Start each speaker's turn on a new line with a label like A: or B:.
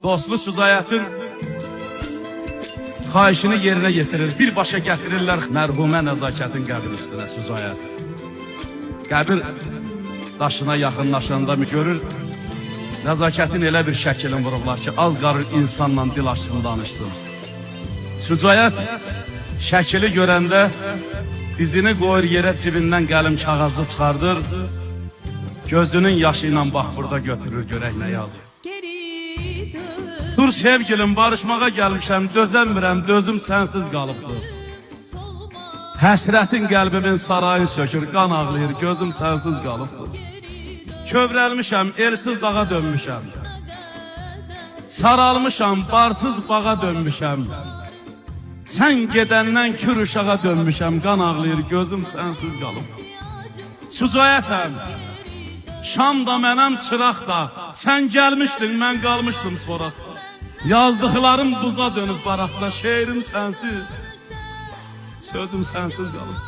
A: Dostlu Süzayətin xahişini yerinə getirir. Birbaşa gətirirlər mərhumə nəzakətin qəbir üstünə Süzayət. Qəbir daşına yaxınlaşanda görür, nəzakətin elə bir şəklini vururlar ki, az qarır insanla dil açsın, danışsın. Süzayət şəkili görəndə dizini qoyur yerə, cibindən qələm kağızı çıxardır. Gözünün yaşı ilə bax burada götürür, görək nə yazır. Dur sevgilim, barışmağa gəlmişəm, dözəmirəm, dözüm sənsiz qalıbdır. Həsrətin qəlbimin sarayını sökür, qan ağlayır, gözüm sənsiz qalıbdır. Kövrəlmişəm, elsiz dağa dönmüşəm. Saralmışam, barsız bağa dönmüşəm. Sən gedəndən kür uşağa dönmüşəm, qan ağlayır, gözüm sənsiz qalıbdır. Süzayətəm, Şam da mənəm, çıraq da, sən gəlmişdin, mən qalmışdım sorakda. Yazdıqlarım buza dönüb baraqda, şeirim sənsiz, sözüm sənsiz qalıb.